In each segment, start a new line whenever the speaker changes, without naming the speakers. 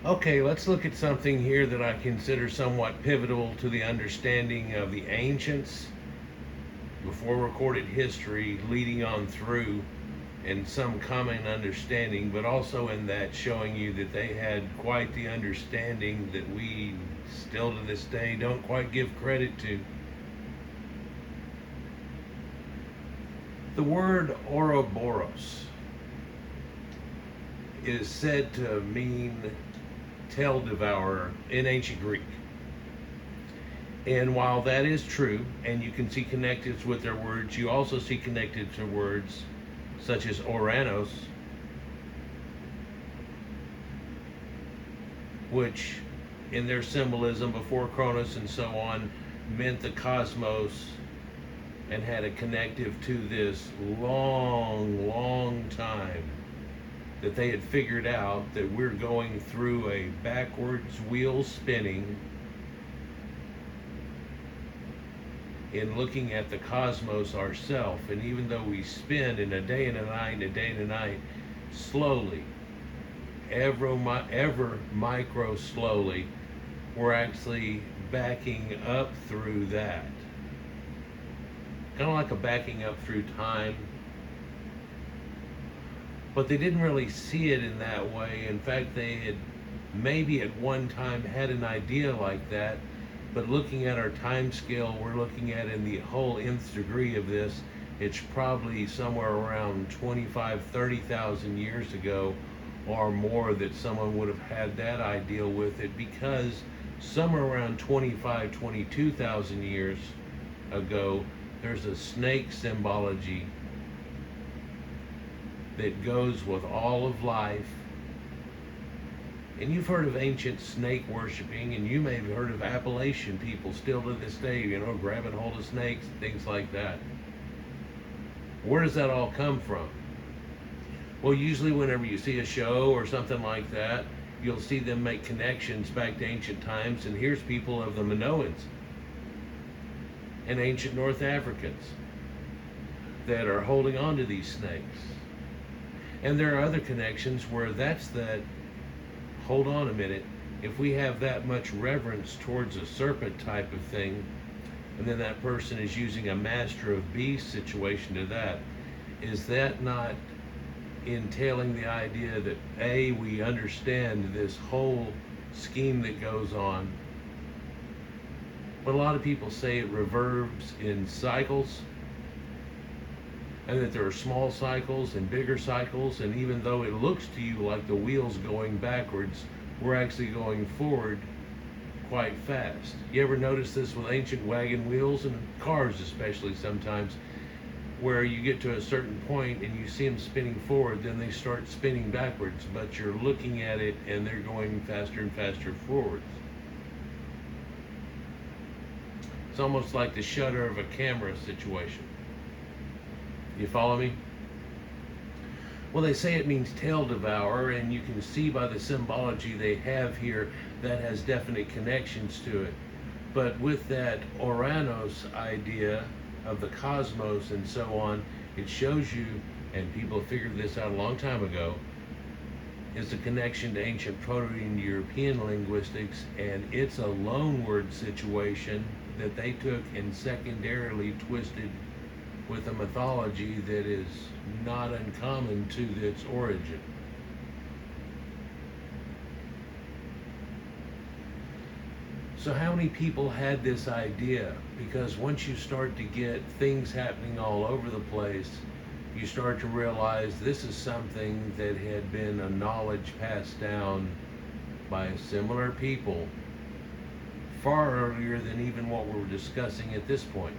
Okay, let's look at something here that I consider somewhat pivotal to the understanding of the ancients before recorded history leading on through, and some common understanding, but also in that showing you that they had quite the understanding that we still to this day don't quite give credit to. The word Ouroboros is said to mean tail devourer in ancient Greek. And while that is true, and you can see connected with their words, you also see connected to words such as Oranos, which in their symbolism before Cronus and so on meant the cosmos and had a connective to this long time that they had figured out that we're going through a backwards wheel spinning in looking at the cosmos ourselves. And even though we spin in a day and a night and a day and a night, slowly, ever micro slowly, we're actually backing up through that. Kind of like a backing up through time. But they didn't really see it in that way. In fact, they had maybe at one time had an idea like that, but looking at our time scale, we're looking at in the whole nth degree of this, it's probably somewhere around 25, 30,000 years ago or more that someone would have had that idea with it, because somewhere around 25, 22,000 years ago, there's a snake symbology that goes with all of life. And you've heard of ancient snake worshiping, and you may have heard of Appalachian people still to this day, grabbing hold of snakes and things like that. Where does that all come from? Well, usually whenever you see a show or something like that, you'll see them make connections back to ancient times, and here's people of the Minoans and ancient North Africans that are holding on to these snakes. And there are other connections where that's that, hold on a minute, if we have that much reverence towards a serpent type of thing, and then that person is using a master of beasts situation to that, is that not entailing the idea that we understand this whole scheme that goes on? But a lot of people say it reverbs in cycles, and that there are small cycles and bigger cycles, and even though it looks to you like the wheel's going backwards, we're actually going forward quite fast. You ever notice this with ancient wagon wheels and cars especially sometimes, where you get to a certain point and you see them spinning forward, then they start spinning backwards, but you're looking at it and they're going faster and faster forwards. It's almost like the shutter of a camera situation. You follow me? Well, they say it means tail devourer, and you can see by the symbology they have here that has definite connections to it. But with that Oranos idea of the cosmos and so on, it shows you, and people figured this out a long time ago, is the connection to ancient Proto Indo European linguistics, and it's a loanword situation that they took and secondarily twisted with a mythology that is not uncommon to its origin. So how many people had this idea? Because once you start to get things happening all over the place, you start to realize this is something that had been a knowledge passed down by similar people far earlier than even what we're discussing at this point.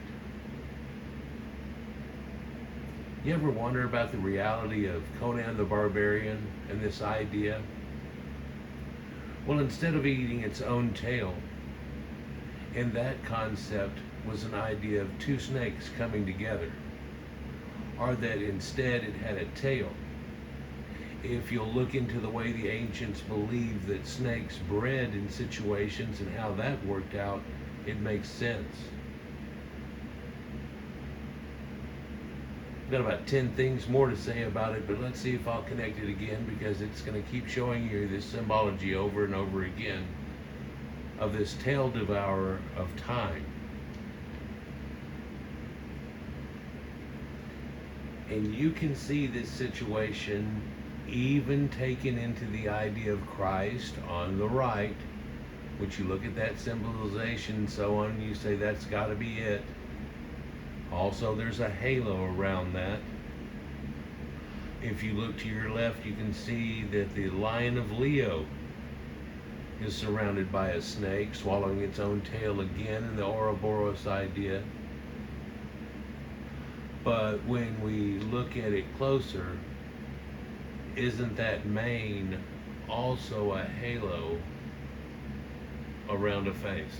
You ever wonder about the reality of Conan the Barbarian and this idea? Well, instead of eating its own tail, and that concept was an idea of two snakes coming together, or that instead it had a tail. If you'll look into the way the ancients believed that snakes bred in situations and how that worked out, it makes sense. I've got about 10 things more to say about it, but let's see if I'll connect it again, because it's going to keep showing you this symbology over and over again of this tail devourer of time. And you can see this situation even taken into the idea of Christ on the right, which you look at that symbolization and so on, and you say that's got to be it. Also, there's a halo around that. If you look to your left, you can see that the Lion of Leo is surrounded by a snake, swallowing its own tail again in the Ouroboros idea. But when we look at it closer, isn't that mane also a halo around a face?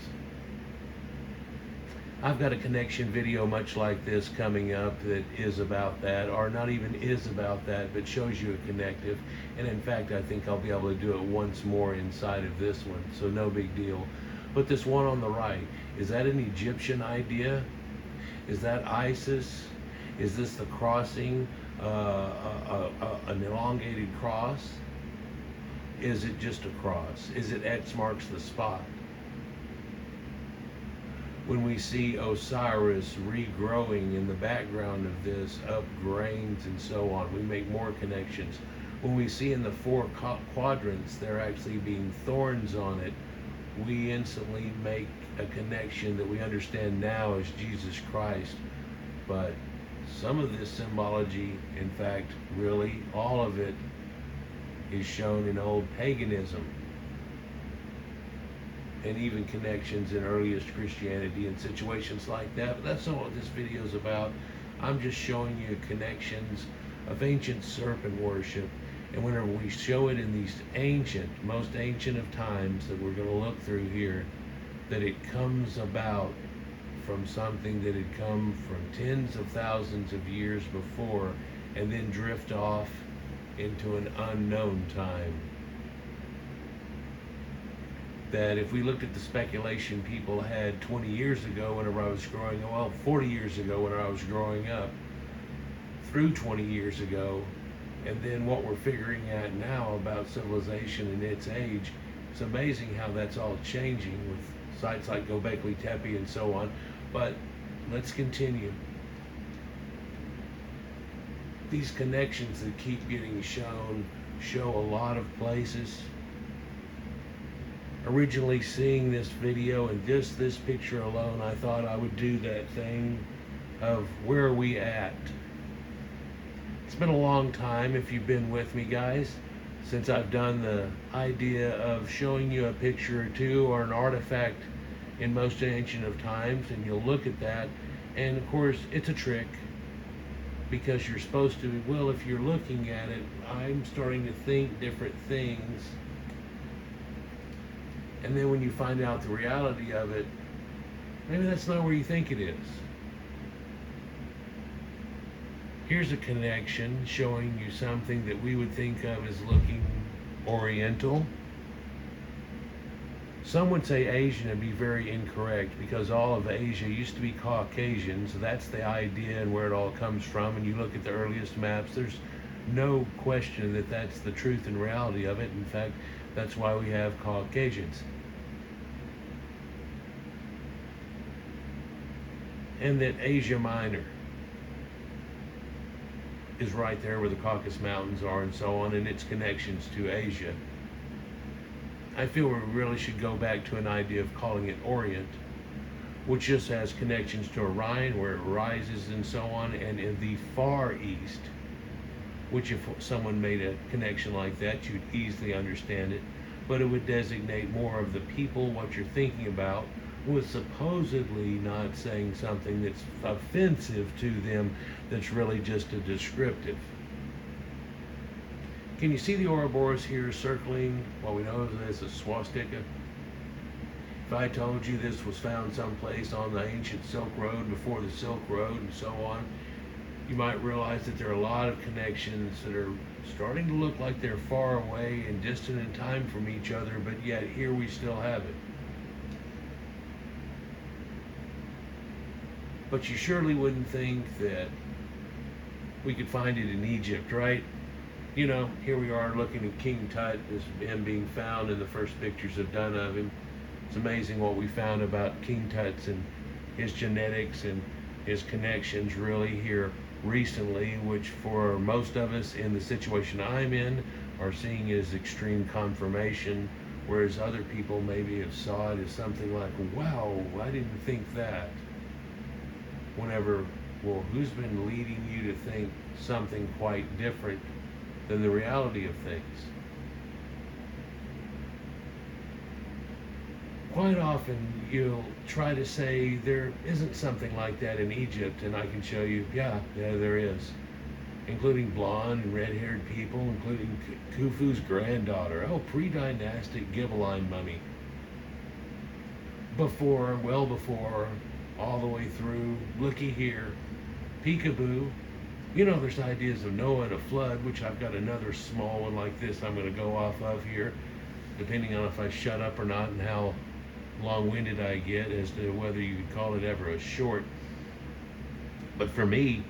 I've got a connection video much like this coming up that is about that, or not even is about that, but shows you a connective. And in fact, I think I'll be able to do it once more inside of this one, so no big deal. But this one on the right, is that an Egyptian idea? Is that Isis? Is this the crossing, an elongated cross? Is it just a cross? Is it X marks the spot? When we see Osiris regrowing in the background of this, up grains and so on, we make more connections. When we see in the four quadrants there actually being thorns on it, we instantly make a connection that we understand now as Jesus Christ. But some of this symbology, in fact, really all of it, is shown in old paganism, and even connections in earliest Christianity and situations like that. But that's not what this video is about. I'm just showing you connections of ancient serpent worship, and whenever we show it in these ancient, most ancient of times that we're going to look through here, that it comes about from something that had come from tens of thousands of years before, and then drift off into an unknown time. That if we looked at the speculation people had 20 years ago whenever I was growing up, well, 40 years ago when I was growing up, through 20 years ago, and then what we're figuring out now about civilization and its age, it's amazing how that's all changing with sites like Göbekli Tepe and so on. But let's continue. These connections that keep getting shown show a lot of places. Originally seeing this video and just this picture alone, I thought I would do that thing of where are we at. It's been a long time, if you've been with me guys, since I've done the idea of showing you a picture or two or an artifact in most ancient of times, and you'll look at that, and of course it's a trick, because you're supposed to, well, if you're looking at it, I'm starting to think different things. And then when you find out the reality of it, maybe that's not where you think it is. Here's a connection showing you something that we would think of as looking Oriental. Some would say Asian and be very incorrect, because all of Asia used to be Caucasian, so that's the idea and where it all comes from. And you look at the earliest maps, there's no question that that's the truth and reality of it. In fact, that's why we have Caucasians. And that Asia Minor is right there where the Caucasus Mountains are and so on, and its connections to Asia. I feel we really should go back to an idea of calling it Orient, which just has connections to Orion, where it rises and so on, and in the Far East, which if someone made a connection like that, you'd easily understand it, but it would designate more of the people, what you're thinking about, with supposedly not saying something that's offensive to them, that's really just a descriptive. Can you see the Ouroboros here circling what we know as a swastika? If I told you this was found someplace on the ancient Silk Road, before the Silk Road and so on, you might realize that there are a lot of connections that are starting to look like they're far away and distant in time from each other, but yet here we still have it. But you surely wouldn't think that we could find it in Egypt, right? You know, here we are looking at King Tut, as him being found, and the first pictures have done of him. It's amazing what we found about King Tut's and his genetics and his connections really here recently, which for most of us in the situation I'm in are seeing as extreme confirmation, whereas other people maybe have saw it as something like, wow, I didn't think that. Whenever, well, who's been leading you to think something quite different than the reality of things? Quite often you'll try to say there isn't something like that in Egypt, and I can show you, yeah, there is. Including blonde and red-haired people, including Khufu's granddaughter. Oh, pre-dynastic Ghibelline mummy. Before, well before, all the way through, looky here, peekaboo. You know, there's ideas of Noah and a flood, which I've got another small one like this I'm going to go off of here, depending on if I shut up or not and how long-winded I get as to whether you could call it ever a short. But for me,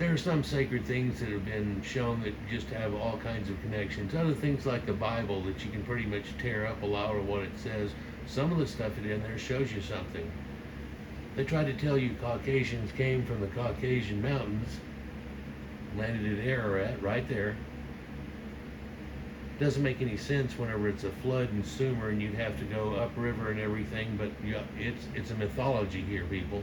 there are some sacred things that have been shown that just have all kinds of connections. Other things like the Bible that you can pretty much tear up a lot of what it says. Some of the stuff in there shows you something. They try to tell you Caucasians came from the Caucasian mountains, landed at Ararat, right there. Doesn't make any sense whenever it's a flood in Sumer and you'd have to go upriver and everything, but yeah, it's a mythology here, people.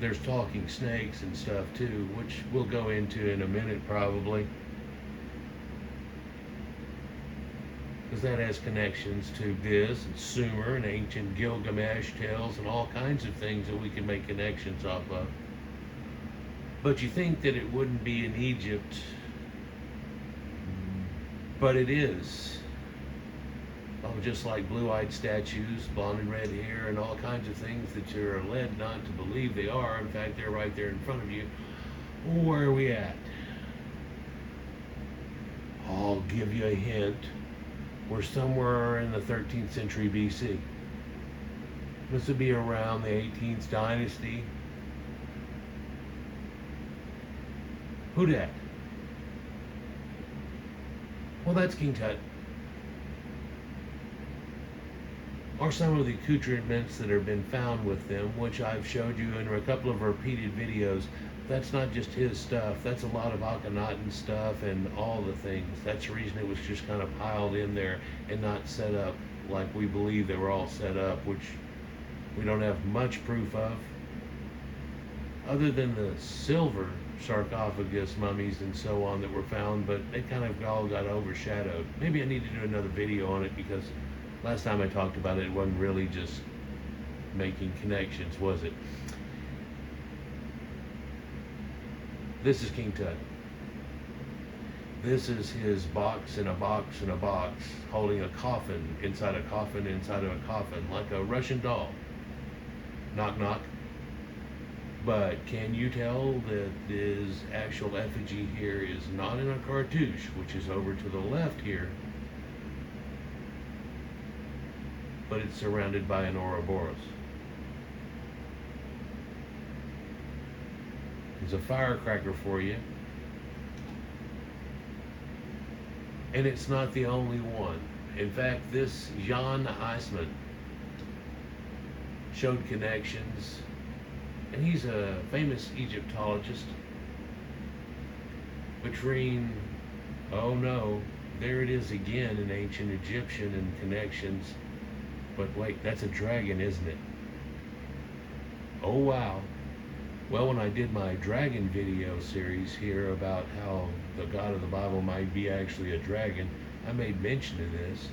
There's talking snakes and stuff too, which we'll go into in a minute probably, because that has connections to this and Sumer and ancient Gilgamesh tales and all kinds of things that we can make connections off of. But you think that it wouldn't be in Egypt, but it is. Oh, just like blue-eyed statues, blonde and red hair, and all kinds of things that you're led not to believe they are. In fact, they're right there in front of you. Where are we at? I'll give you a hint. We're somewhere in the 13th century BC. This would be around the 18th dynasty. Who dat? Well, that's King Tut. Or some of the accoutrements that have been found with them, which I've showed you in a couple of repeated videos. That's not just his stuff. That's a lot of Akhenaten stuff and all the things. That's the reason it was just kind of piled in there and not set up like we believe they were all set up, which we don't have much proof of. Other than the silver sarcophagus mummies and so on that were found, but they kind of all got overshadowed. Maybe I need to do another video on it, because last time I talked about it, it wasn't really just making connections, was it? This is King Tut. This is his box in a box in a box, holding a coffin inside a coffin inside of a coffin, like a Russian doll. Knock, knock. But can you tell that his actual effigy here is not in a cartouche, which is over to the left here, but it's surrounded by an Ouroboros. There's a firecracker for you. And it's not the only one. In fact, this Jan Eisman showed connections, and he's a famous Egyptologist, between, oh no, there it is again in ancient Egyptian and connections. But wait, that's a dragon, isn't it? Oh wow. Well, when I did my dragon video series here about how the God of the Bible might be actually a dragon, I made mention of this,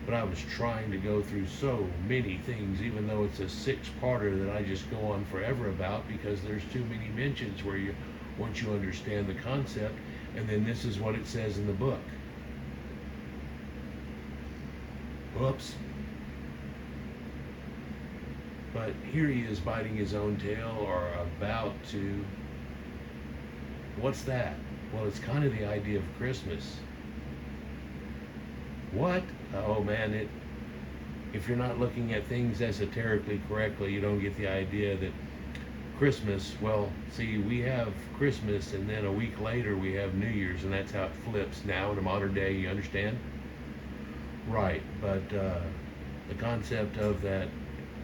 but I was trying to go through so many things, even though it's a 6-parter that I just go on forever about, because there's too many mentions where you, once you understand the concept, and then this is what it says in the book. Whoops. But here he is biting his own tail, or about to. What's that? Well, it's kind of the idea of Christmas. What? Oh man, if you're not looking at things esoterically correctly, you don't get the idea that Christmas, well, see, we have Christmas and then a week later we have New Year's, and that's how it flips now in the modern day, you understand? Right, but the concept of that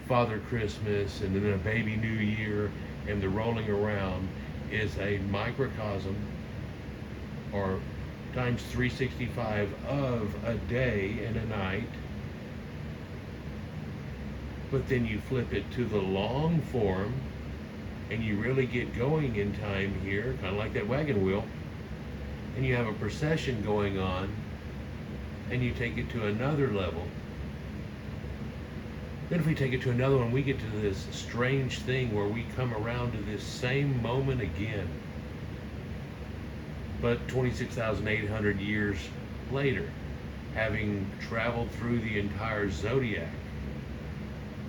Father Christmas and then a baby New Year and the rolling around is a microcosm, or times 365 of a day and a night. But then you flip it to the long form and you really get going in time here, kind of like that wagon wheel, and you have a procession going on, and you take it to another level. Then if we take it to another one, we get to this strange thing where we come around to this same moment again, but 26,800 years later, having traveled through the entire zodiac.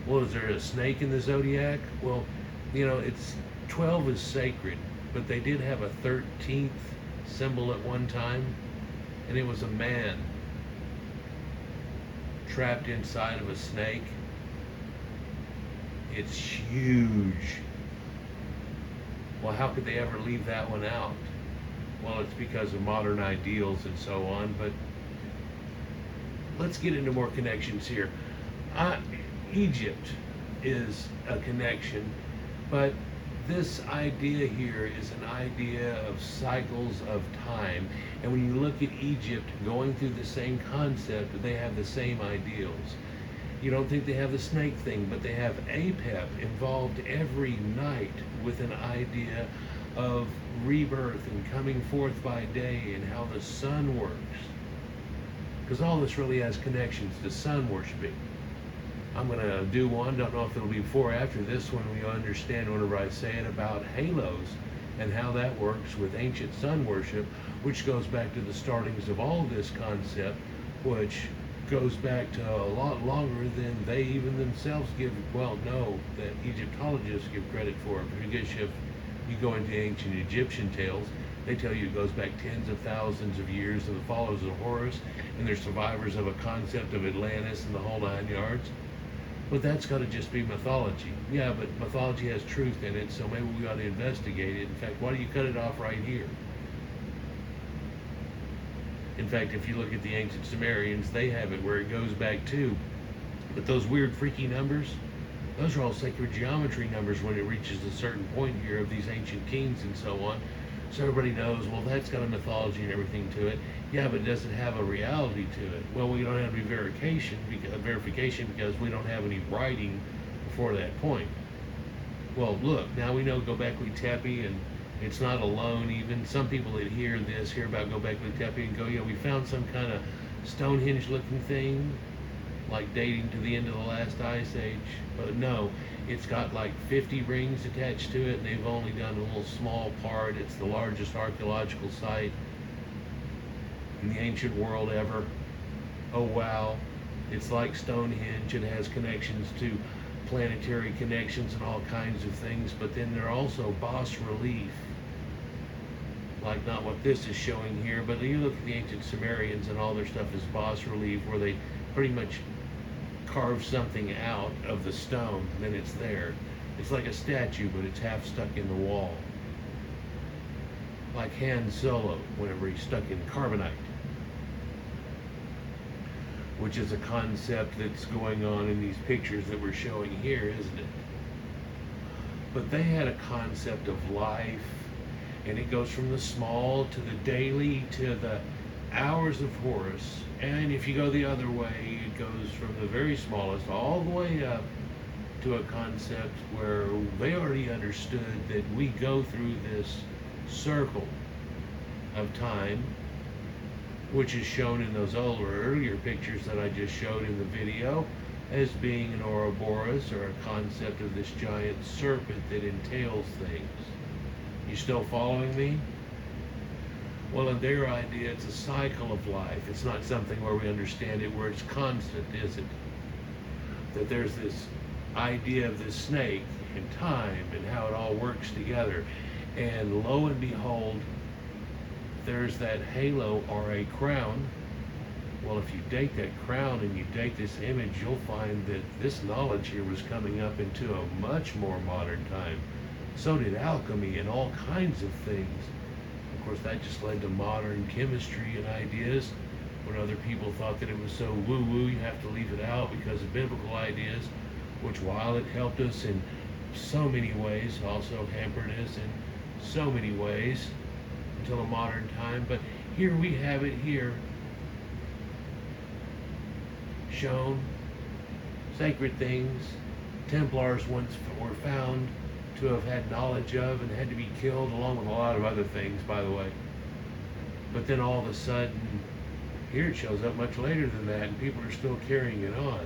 Well, is there a snake in the zodiac? Well, you know, it's 12 is sacred, but they did have a 13th symbol at one time, and it was a man trapped inside of a snake. It's huge. Well, how could they ever leave that one out? Well, it's because of modern ideals and so on, but let's get into more connections here. Egypt is a connection, but this idea here is an idea of cycles of time. And when you look at Egypt going through the same concept, they have the same ideals. You don't think they have the snake thing, but they have Apep involved every night with an idea of rebirth and coming forth by day and how the sun works. Because all this really has connections to sun worshiping. I'm going to do one, don't know if it'll be before or after this one, when you understand whenever I say it about halos and how that works with ancient sun worship, which goes back to the startings of all this concept, which goes back to a lot longer than they even themselves give, well, no, that Egyptologists give credit for. Because if you go into ancient Egyptian tales, they tell you it goes back tens of thousands of years, and the followers of Horus, and they're survivors of a concept of Atlantis and the whole 9 yards. But that's got to just be mythology. Yeah, but mythology has truth in it, so maybe we ought to investigate it. In fact, why do you cut it off right here? In fact, if you look at the ancient Sumerians, they have it where it goes back too. But those weird, freaky numbers, those are all sacred geometry numbers when it reaches a certain point here of these ancient kings and so on. So everybody knows, well, that's got a mythology and everything to it. Yeah, but does it have a reality to it? Well, we don't have any verification because we don't have any writing before that point. Well, look, now we know Göbekli Tepe, and it's not alone even. Some people that hear about Göbekli Tepe and go, yeah, we found some kind of Stonehenge looking thing, like dating to the end of the last ice age. But no, it's got like 50 rings attached to it, and they've only done a little small part. It's the largest archaeological site in the ancient world ever. Oh wow, it's like Stonehenge. It has connections to planetary connections and all kinds of things, but then they're also bas relief, like not what this is showing here, but you look at the ancient Sumerians and all their stuff is bas relief, where they pretty much carve something out of the stone, then it's there. It's like a statue, but it's half stuck in the wall, like Han Solo whenever he's stuck in carbonite, which is a concept that's going on in these pictures that we're showing here, isn't it? But they had a concept of life, and it goes from the small to the daily to the hours of Horus. And if you go the other way, it goes from the very smallest all the way up to a concept where they already understood that we go through this circle of time, which is shown in those earlier pictures that I just showed in the video as being an Ouroboros, or a concept of this giant serpent that entails things. You still following me? Well, in their idea, it's a cycle of life. It's not something where we understand it where it's constant, is it? That there's this idea of this snake and time and how it all works together. And lo and behold, there's that halo or a crown Well, if you date that crown and you date this image, you'll find that this knowledge here was coming up into a much more modern time. So did alchemy and all kinds of things. Of course, that just led to modern chemistry and ideas. When other people thought that it was so woo-woo, you have to leave it out because of biblical ideas, which while it helped us in so many ways, also hampered us in so many ways until a modern time. But here we have it here, shown. Sacred things Templars once were found to have had knowledge of and had to be killed, along with a lot of other things, by the way. But then all of a sudden, here it shows up much later than that, and people are still carrying it on.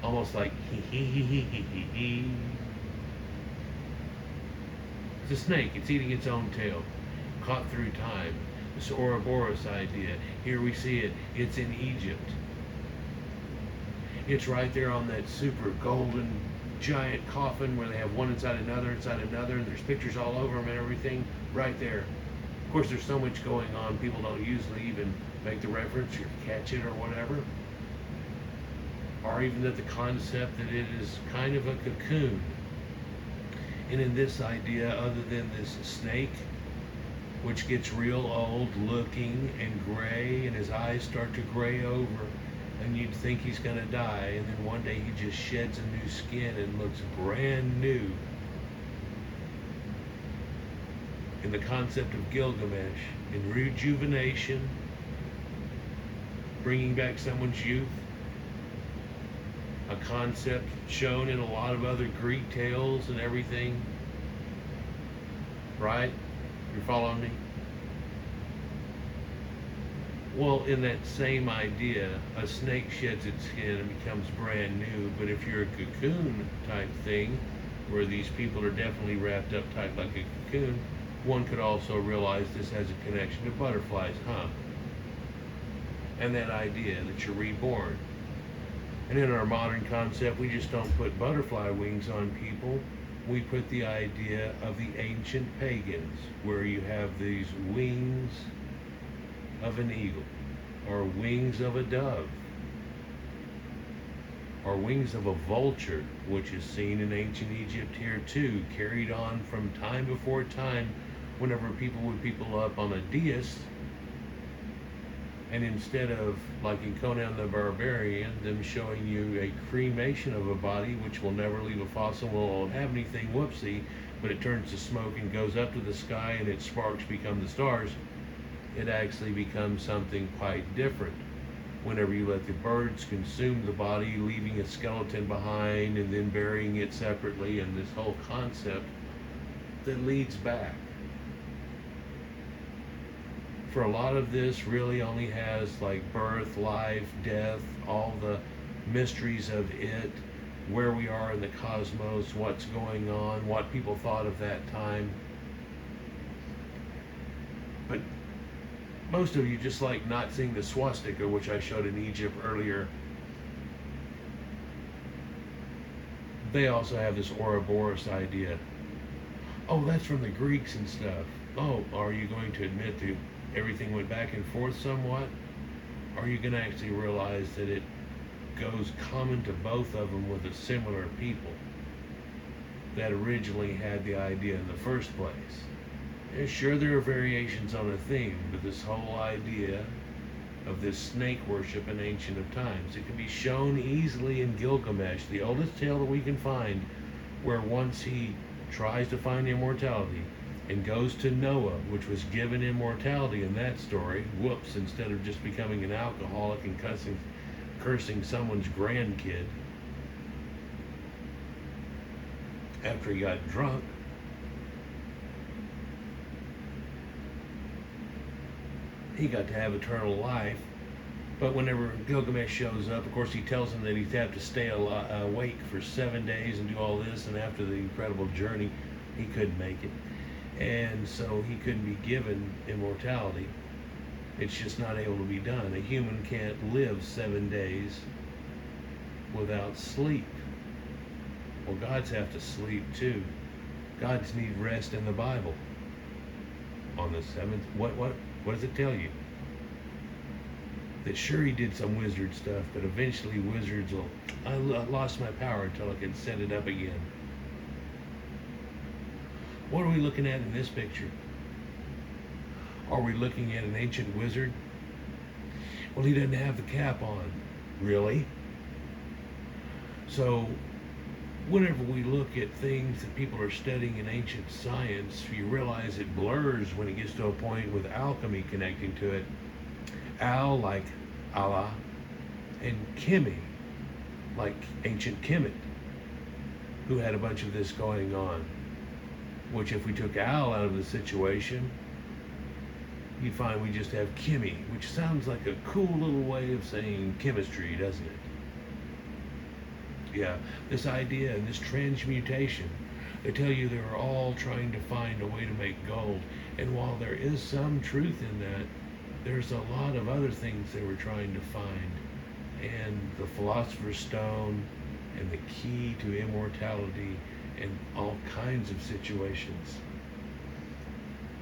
Almost like, hee. It's a snake. It's eating its own tail, caught through time. This Ouroboros idea. Here we see it. It's in Egypt. It's right there on that super golden giant coffin where they have one inside another, and there's pictures all over them and everything right there. Of course, there's so much going on, people don't usually even make the reference or catch it or whatever. Or even that the concept that it is kind of a cocoon. And in this idea, other than this snake, which gets real old looking and gray, and his eyes start to gray over, and you'd think he's going to die, and then one day he just sheds a new skin and looks brand new. In the concept of Gilgamesh, in rejuvenation, bringing back someone's youth, a concept shown in a lot of other Greek tales and everything, right? You're following me? Well, in that same idea, a snake sheds its skin and becomes brand new, but if you're a cocoon type thing, where these people are definitely wrapped up tight like a cocoon, one could also realize this has a connection to butterflies, huh? And that idea that you're reborn. And in our modern concept, we just don't put butterfly wings on people. We put the idea of the ancient pagans, where you have these wings of an eagle, or wings of a dove, or wings of a vulture, which is seen in ancient Egypt here too, carried on from time before time, whenever people would people up on a dais, and instead of, like in Conan the Barbarian, them showing you a cremation of a body, which will never leave a fossil, won't have anything, whoopsie, but it turns to smoke and goes up to the sky and its sparks become the stars, it actually becomes something quite different. Whenever you let the birds consume the body, leaving a skeleton behind and then burying it separately, and this whole concept that leads back. For a lot of this really only has like birth, life, death, all the mysteries of it, where we are in the cosmos, what's going on, what people thought of that time. But most of you just like not seeing the swastika, which I showed in Egypt earlier. They also have this Ouroboros idea. Oh, that's from the Greeks and stuff. Oh, are you going to admit that everything went back and forth somewhat? Or are you going to actually realize that it goes common to both of them with a similar people that originally had the idea in the first place? Yeah, sure, there are variations on a theme, but this whole idea of this snake worship in ancient of times, it can be shown easily in Gilgamesh, the oldest tale that we can find, where once he tries to find immortality and goes to Noah, which was given immortality in that story, whoops, instead of just becoming an alcoholic and cursing someone's grandkid after he got drunk. He got to have eternal life. But whenever Gilgamesh shows up, of course, he tells him that he'd have to stay awake for 7 days and do all this, and after the incredible journey, he couldn't make it. And so he couldn't be given immortality. It's just not able to be done. A human can't live 7 days without sleep. Well, gods have to sleep too. Gods need rest in the Bible. On the seventh, what does it tell you? that sure he did some wizard stuff, but eventually wizards will, I lost my power until I can set it up again. What are we looking at in this picture? Are we looking at an ancient wizard? Well, he doesn't have the cap on. Really? So, whenever we look at things that people are studying in ancient science, you realize it blurs when it gets to a point with alchemy connecting to it. Al, like Allah, and Chemi, like ancient Kemet, who had a bunch of this going on. Which, if we took Al out of the situation, you'd find we just have Chemi, which sounds like a cool little way of saying chemistry, doesn't it? Yeah, this idea and this transmutation, they tell you they're all trying to find a way to make gold. And while there is some truth in that, there's a lot of other things they were trying to find. And the Philosopher's Stone and the key to immortality and all kinds of situations.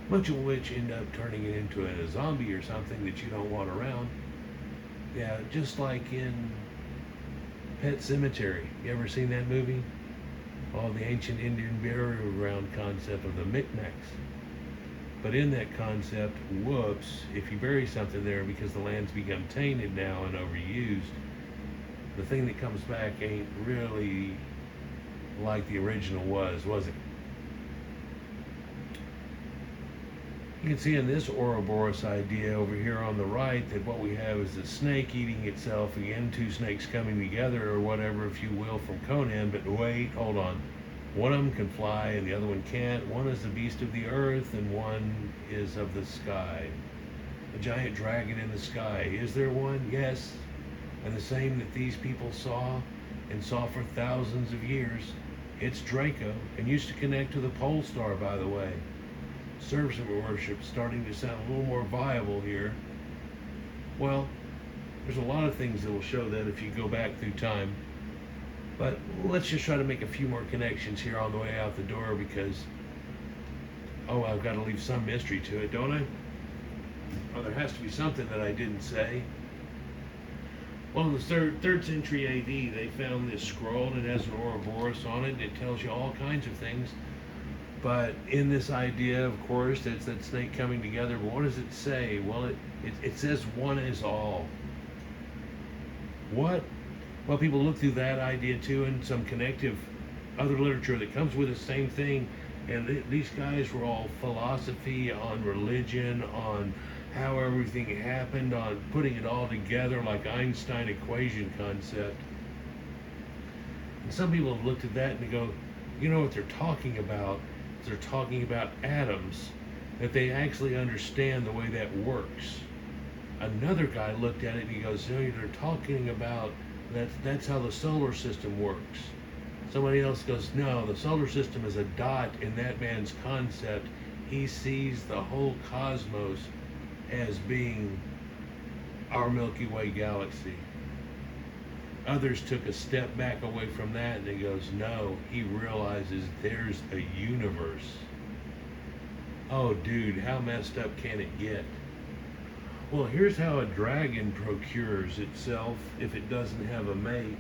Much of which end up turning it into a zombie or something that you don't want around. Yeah, just like in Pet Cemetery. You ever seen that movie? Oh, the ancient Indian burial ground concept of the Micmacs. But in that concept, whoops, if you bury something there because the land's become tainted now and overused, the thing that comes back ain't really like the original was it? You can see in this Ouroboros idea over here on the right that what we have is a snake eating itself, again, two snakes coming together or whatever, if you will, from Conan. But wait, hold on. One of them can fly and the other one can't. One is the beast of the earth and one is of the sky. A giant dragon in the sky. Is there one? Yes. And the same that these people saw and saw for thousands of years. It's Draco, and used to connect to the pole star, by the way. Serpent worship starting to sound a little more viable here. Well, there's a lot of things that will show that if you go back through time. But let's just try to make a few more connections here on the way out the door because, oh, I've got to leave some mystery to it, don't I? Oh, there has to be something that I didn't say. Well, in the third century AD, they found this scroll and it has an Ouroboros on it and it tells you all kinds of things. But in this idea, of course, it's that snake coming together. But what does it say? Well, it says one is all. What? Well, people look through that idea too and some connective other literature that comes with the same thing. And these guys were all philosophy on religion, on how everything happened, on putting it all together like Einstein equation concept. And some people have looked at that and they go, you know what they're talking about? They're talking about atoms, that they actually understand the way that works. Another guy looked at it and he goes, no, they're talking about that's how the solar system works. Somebody else goes, no, the solar system is a dot in that man's concept. He sees the whole cosmos as being our Milky Way galaxy. Others took a step back away from that and he goes, no, he realizes there's a universe. Oh, dude, how messed up can it get? Well, here's how a dragon procures itself if it doesn't have a mate.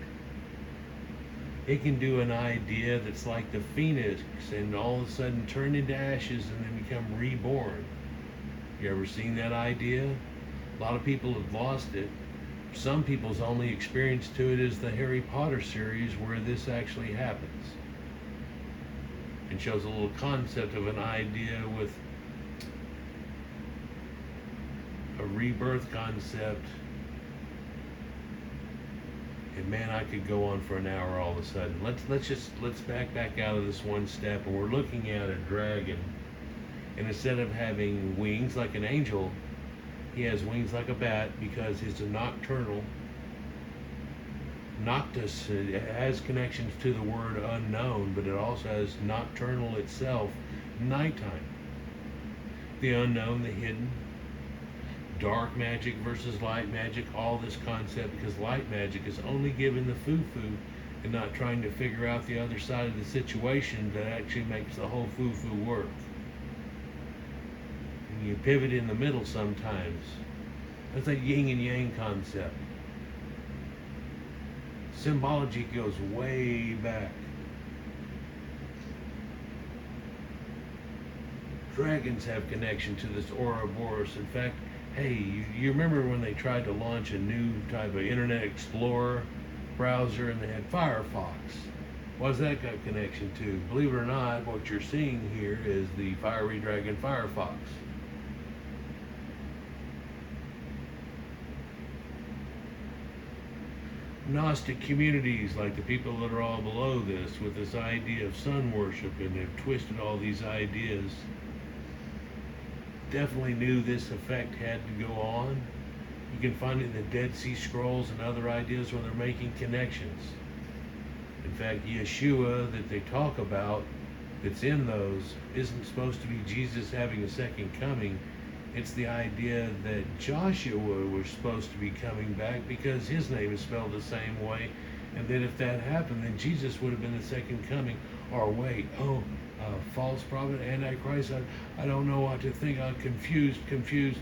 It can do an idea that's like the phoenix and all of a sudden turn into ashes and then become reborn. You ever seen that idea? A lot of people have lost it. Some people's only experience to it is the Harry Potter series where this actually happens. And shows a little concept of an idea with a rebirth concept. And man, I could go on for an hour all of a sudden. Let's back out of this one step, and we're looking at a dragon. And instead of having wings like an angel, he has wings like a bat because he's a nocturnal. Noctus has connections to the word unknown, but it also has nocturnal itself, nighttime. The unknown, the hidden. Dark magic versus light magic, all this concept, because light magic is only given the foo-foo and not trying to figure out the other side of the situation that actually makes the whole foo-foo work. And you pivot in the middle sometimes. That's a yin and yang concept. Symbology goes way back. Dragons have connection to this Ouroboros. In fact, hey, you remember when they tried to launch a new type of Internet Explorer browser and they had Firefox? What's that got connection to? Believe it or not, what you're seeing here is the fiery dragon Firefox. Gnostic communities like the people that are all below this with this idea of sun worship, and they've twisted all these ideas, definitely knew this effect had to go on. You can find it in the Dead Sea Scrolls and other ideas where they're making connections. In fact, Yeshua that they talk about that's in those isn't supposed to be Jesus having a second coming. It's the idea that Joshua was supposed to be coming back because his name is spelled the same way. And then if that happened, then Jesus would have been the second coming. Or wait, false prophet, Antichrist, I don't know what to think. I'm confused.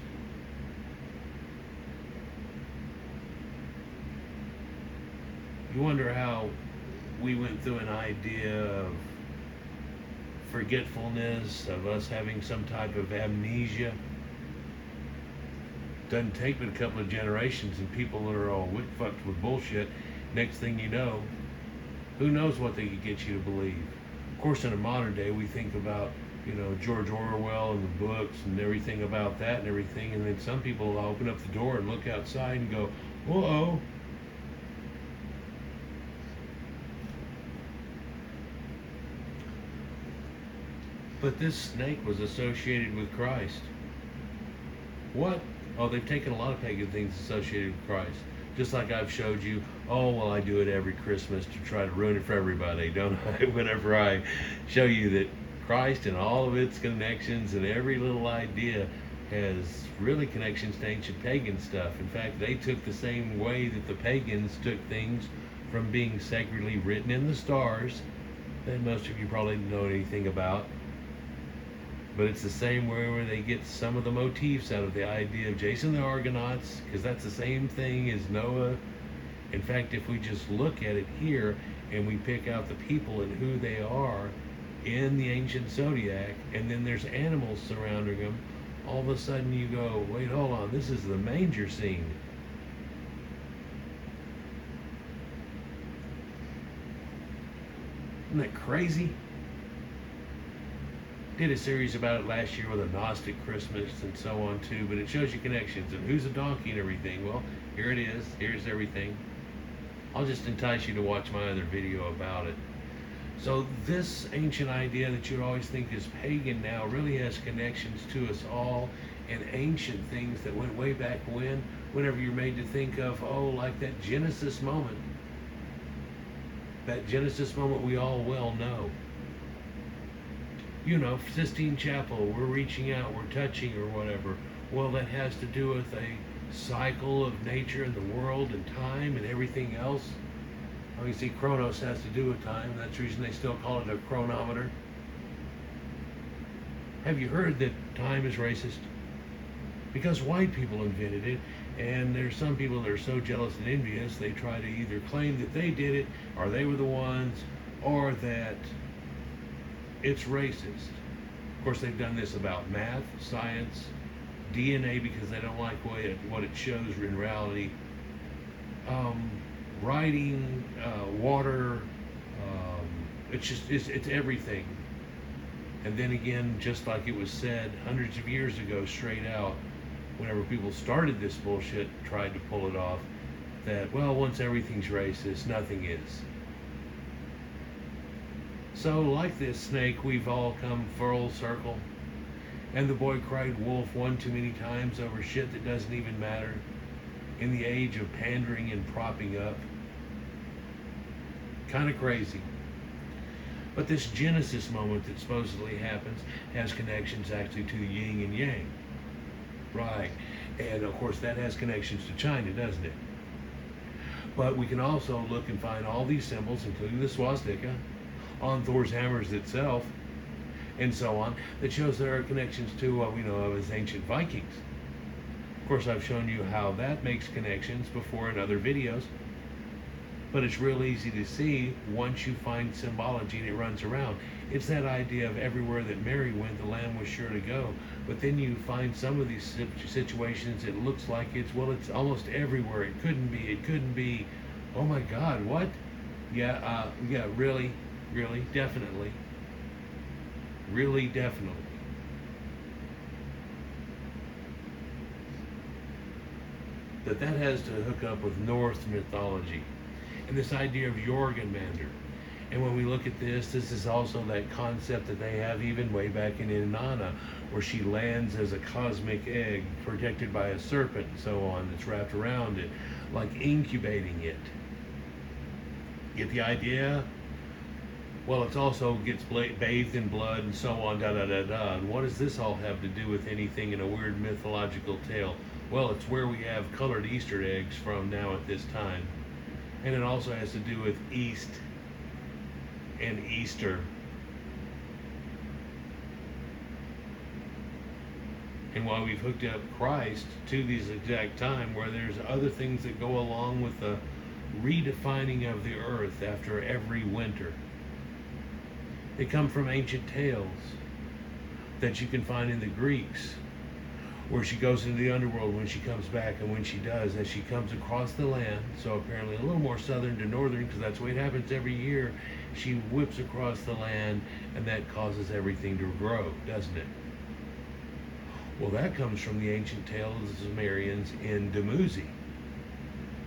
You wonder how we went through an idea of forgetfulness, of us having some type of amnesia. Doesn't take but a couple of generations and people that are all fucked with bullshit. Next thing you know, who knows what they could get you to believe. Of course, in a modern day, we think about, George Orwell and the books and everything about that and everything. And then some people will open up the door and look outside and go, uh-oh. But this snake was associated with Christ. What? Oh, they've taken a lot of pagan things associated with Christ. Just like I've showed you, I do it every Christmas to try to ruin it for everybody, don't I? Whenever I show you that Christ and all of its connections and every little idea has really connections to ancient pagan stuff. In fact, they took the same way that the pagans took things from being sacredly written in the stars that most of you probably don't know anything about. But it's the same way where they get some of the motifs out of the idea of Jason the Argonauts, because that's the same thing as Noah. In fact, if we just look at it here and we pick out the people and who they are in the ancient zodiac, and then there's animals surrounding them, all of a sudden you go, wait, hold on, this is the manger scene. Isn't that crazy? Did a series about it last year with a Gnostic Christmas and so on too, but it shows you connections and who's a donkey and everything. Well, here it is. Here's everything. I'll just entice you to watch my other video about it. So this ancient idea that you'd always think is pagan now really has connections to us all, and ancient things that went way back whenever you're made to think of, like that Genesis moment. That Genesis moment we all well know. Sistine Chapel, we're reaching out, we're touching or whatever. Well, that has to do with a cycle of nature and the world and time and everything else. Obviously, Chronos has to do with time. That's the reason they still call it a chronometer. Have you heard that time is racist? Because white people invented it, and there's some people that are so jealous and envious, they try to either claim that they did it, or they were the ones, or that it's racist. Of course, they've done this about math, science, DNA, because they don't like what it shows in reality. Writing, water, it's everything. And then again, just like it was said hundreds of years ago, straight out, whenever people started this bullshit, tried to pull it off, that, once everything's racist, nothing is. So, like this snake, we've all come full circle. And the boy cried wolf one too many times over shit that doesn't even matter. In the age of pandering and propping up. Kind of crazy. But this Genesis moment that supposedly happens has connections actually to the yin and yang. Right. And of course that has connections to China, doesn't it? But we can also look and find all these symbols, including the swastika, on Thor's hammers itself, and so on, that shows there are connections to what we know of as ancient Vikings. Of course, I've shown you how that makes connections before in other videos, but it's real easy to see once you find symbology and it runs around. It's that idea of everywhere that Mary went, the Lamb was sure to go. But then you find some of these situations, it looks like it's almost everywhere. It couldn't be, oh my God, what? Yeah, really, definitely. Really, definitely. That has to hook up with Norse mythology and this idea of Jorgenmander. And when we look at this is also that concept that they have even way back in Inanna, where she lands as a cosmic egg protected by a serpent and so on that's wrapped around it, like incubating it. Get the idea? Well, it also gets bathed in blood and so on, And what does this all have to do with anything in a weird mythological tale? Well, it's where we have colored Easter eggs from now at this time. And it also has to do with East and Easter. And while we've hooked up Christ to this exact time, where there's other things that go along with the redefining of the earth after every winter. They come from ancient tales that you can find in the Greeks, where she goes into the underworld when she comes back, and when she does, as she comes across the land, so apparently a little more southern to northern, because that's the way it happens every year, she whips across the land, and that causes everything to grow, doesn't it? Well, that comes from the ancient tale of the Sumerians in Dumuzi,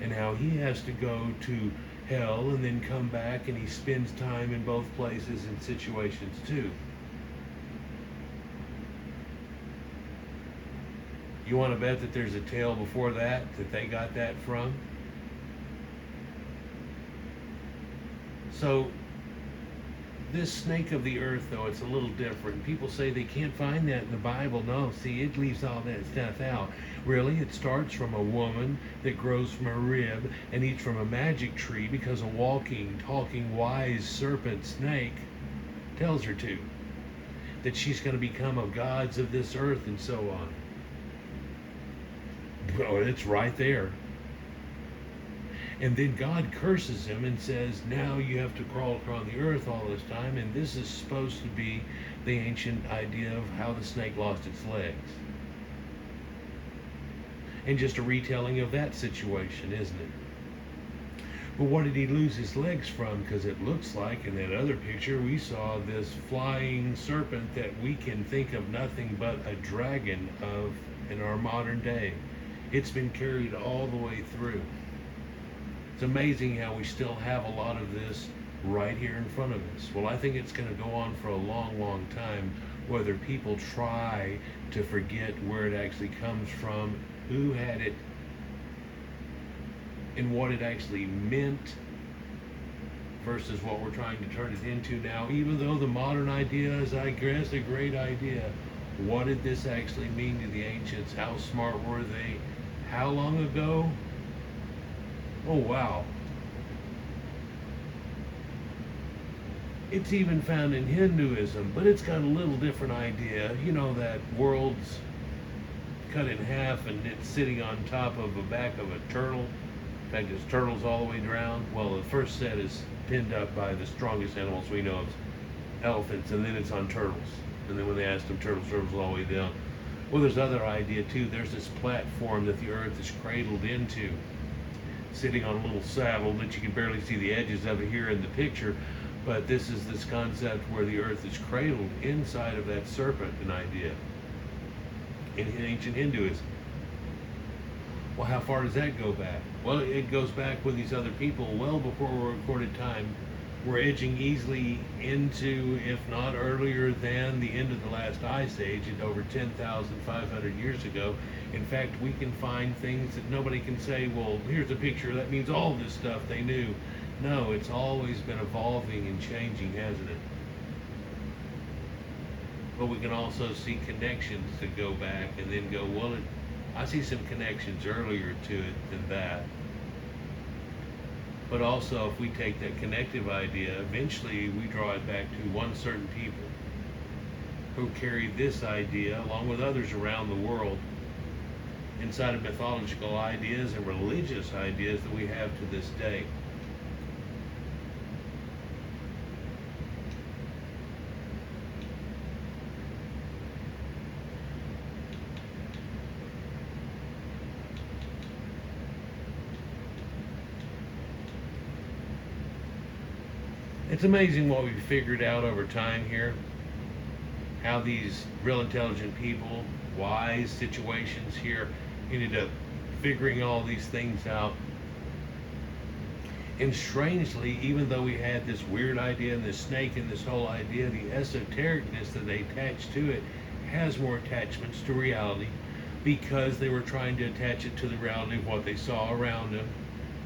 and how he has to go to hell and then come back, and he spends time in both places and situations too. You want to bet that there's a tale before that they got that from? So this snake of the earth, though, it's a little different. People say they can't find that in the Bible. No, see, it leaves all that stuff out. Really, it starts from a woman that grows from a rib and eats from a magic tree because a walking, talking, wise serpent snake tells her to. That she's going to become of gods of this earth and so on. Oh, it's right there. And then God curses him and says, now you have to crawl across the earth all this time, and this is supposed to be the ancient idea of how the snake lost its legs. And just a retelling of that situation, isn't it? But what did he lose his legs from? Because it looks like in that other picture we saw this flying serpent that we can think of nothing but a dragon of in our modern day. It's been carried all the way through. It's amazing how we still have a lot of this right here in front of us. Well, I think it's going to go on for a long, long time, whether people try to forget where it actually comes from, who had it, and what it actually meant versus what we're trying to turn it into now. Even though the modern idea is, I guess, a great idea, what did this actually mean to the ancients? How smart were they? How long ago? Oh, wow. It's even found in Hinduism, but it's got a little different idea. You know, that world's cut in half and it's sitting on top of the back of a turtle. In fact, it's turtles all the way around. Well, the first set is pinned up by the strongest animals we know of, elephants, and then it's on turtles. And then when they asked them, turtles all the way down. Well, there's other idea too. There's this platform that the earth is cradled into, sitting on a little saddle that you can barely see the edges of it here in the picture. But this is this concept where the earth is cradled inside of that serpent, an idea in ancient Hinduism. Well, how far does that go back? Well, it goes back with these other people well before recorded time. We're edging easily into, if not earlier than, the end of the last ice age at over 10,500 years ago. In fact, we can find things that nobody can say, well, here's a picture, that means all this stuff they knew. No, it's always been evolving and changing, hasn't it? But we can also see connections that go back and then go, well, I see some connections earlier to it than that. But also, if we take that connective idea, eventually we draw it back to one certain people who carried this idea, along with others around the world, inside of mythological ideas and religious ideas that we have to this day. It's amazing what we've figured out over time here. How these real intelligent people, wise situations here, ended up figuring all these things out. And strangely, even though we had this weird idea and this snake and this whole idea, the esotericness that they attached to it has more attachments to reality, because they were trying to attach it to the reality of what they saw around them.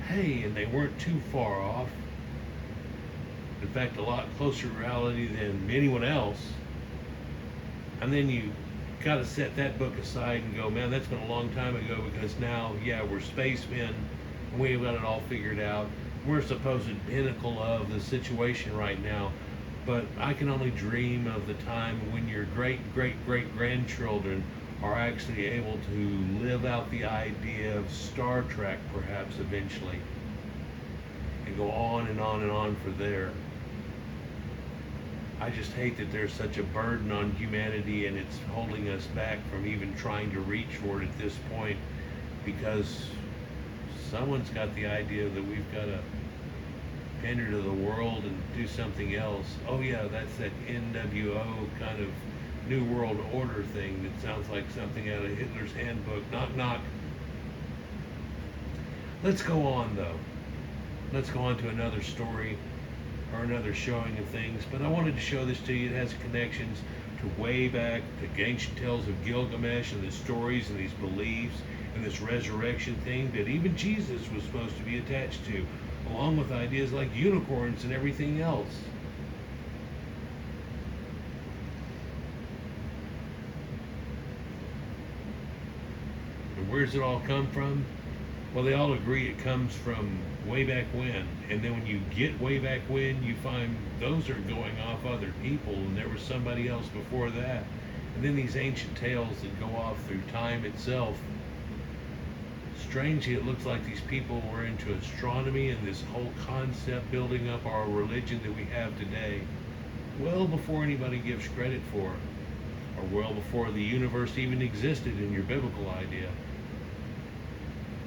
Hey, and they weren't too far off. In fact, a lot closer to reality than anyone else. And then you got to set that book aside and go, man, that's been a long time ago, because now, yeah, we're spacemen and we've got it all figured out. We're a supposed pinnacle of the situation right now. But I can only dream of the time when your great-great-great-grandchildren are actually able to live out the idea of Star Trek, perhaps eventually, and go on and on and on for there. I just hate that there's such a burden on humanity, and it's holding us back from even trying to reach for it at this point, because someone's got the idea that we've got to pander to the world and do something else. Oh yeah, that's that NWO kind of New World Order thing that sounds like something out of Hitler's handbook. Knock, knock. Let's go on, though. Let's go on to another story or another showing of things. But I wanted to show this to you. It has connections to way back, to ancient tales of Gilgamesh and the stories and these beliefs and this resurrection thing that even Jesus was supposed to be attached to, along with ideas like unicorns and everything else. And where's it all come from? Well, they all agree it comes from way back when. And then when you get way back when, you find those are going off other people, and there was somebody else before that. And then these ancient tales that go off through time itself. Strangely, it looks like these people were into astronomy and this whole concept building up our religion that we have today, well before anybody gives credit for it, or well before the universe even existed in your biblical idea.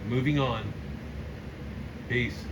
Moving on. Peace.